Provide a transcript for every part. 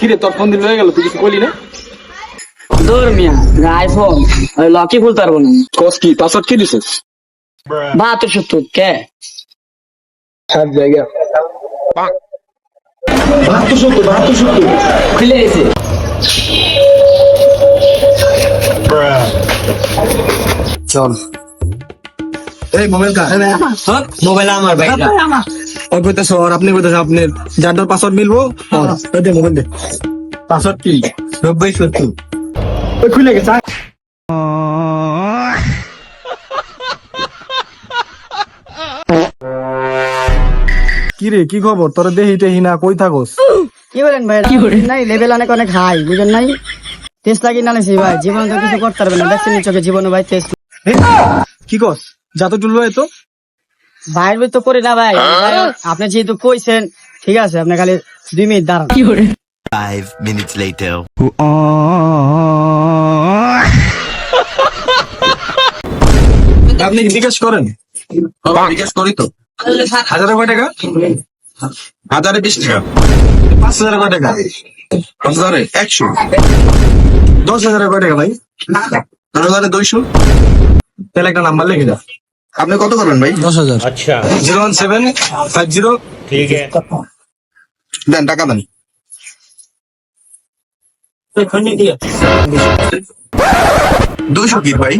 কিরে তোর ফোন দিন হয়ে গেল, তুই কিছু বলি না? দূর মিয়া, আইফোন ওই লকি খুলতে পারবো না। কস কি পাসওয়ার্ড কি দিছিস? 72 কে সব জায়গা 72 খুলে গেছে। চল এই মোবাইল কা মোবাইল আমার ভাই, ওই কইতেছ আর আপনি কইতেছ আপনার যার পাসওয়ার্ড মিলবো ওই দে মোবাইল দে। পাসওয়ার্ড কি? 9070 ওই খুলে গেছে। কি রে কি খবর তোর? দেহি টেহি না, কই থাকস? কি বলেন ভাই? কি বলেন নাই, লেভেল অনেক অনেক হাই, বুঝেন নাই? টেস্ট লাগি না নেছি ভাই, জীবন তো কিছু করতে পারবে না, দেখছেন চোখে জীবনে ভাই টেস্ট কি কস? যা তো টুললো এতো ভাইয়ের বই তো করি না ভাই। ভাই, আপনি যেহেতু কইছেন ঠিক আছে, আপনি খালি 2 মিনিট দাঁড়ান। 5 minutes later. আপনি কি বিকাশ করেন? বিকাশ করি তো। হাজারে কয় টাকা? 1020 টাকা। 5,000 কয় টাকা? 100 10,000 কয় টাকা ভাই? 200। তাহলে একটা নাম্বার লিখে দাও। আপনি কত করবেন ভাই? 10,000। আচ্ছা 01750 দেন টাকা দেন। 200 কি ভাই?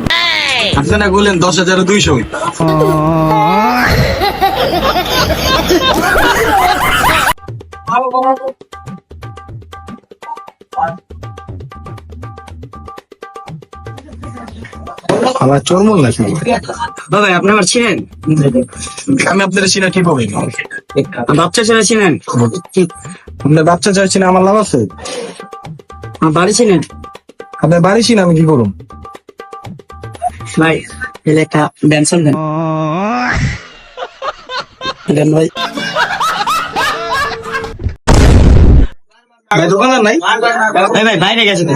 আপনি না বললেন 10,200? আমার চোরমল নাকি? ভাই আপনি আমার চিনেন? আমি আপনার চিনা কি পাবো? বাচ্চা ছেলে চিনেন? আপনার বাচ্চা চাইছি না, আমার লাভ আছে? আমার বাড়ি চিনেন? আপনার বাড়ি চিনা, আমি কি করুম? ভাই এলে একটা বেনসন দেন। দেন ভাই। ভাই দোকান নাই? ভাই ভাই বাইরে গেছে তো।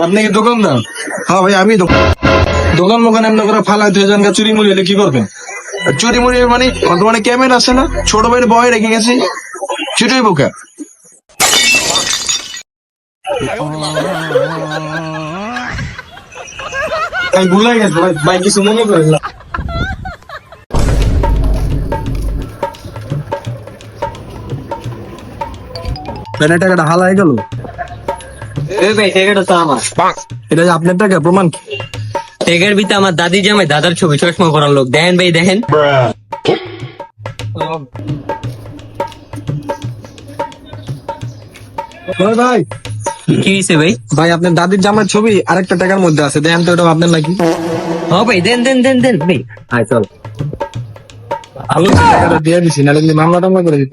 আপনি কি দোকানদার? হ্যাঁ ভাই আমি দোকান মোকান এমনি করে ফালাই দিয়ে যান, চুরি মুড়ি হলে কি করবেন? চুরি মুড়ি মানে বর্তমানে ক্যামেরা আছে না, ছোট ভাইয়ের বয় রেখে গেছি, চুরি বোকা। ভাই ভুলাই গেছে ভাই, ভাই কিছু মনে করেন না। প্যানের টাকাটা হালাই গেল। এই ভাই টাকাটা তো আমার। এটা যে আপনার টাকা, প্রমাণ কি? টাকার ভিতরে আমার দাদি জামাই দাদার ছবি, চশমা পরার লোক। দেখেন ভাই দেখেন। ওই ভাই কি হয়েছে ভাই? ভাই আপনার দাদির জামার ছবি আরেকটা টাকার মধ্যে আছে, দেখেন তো ওটা আপনার নাকি? হ্যাঁ ভাই দেন দেন দেন দেন ভাই। আয় চল, আলো টাকাটা দিয়ে দিছি, নাহলে কিন্তু মামলা টামলা করে দিত।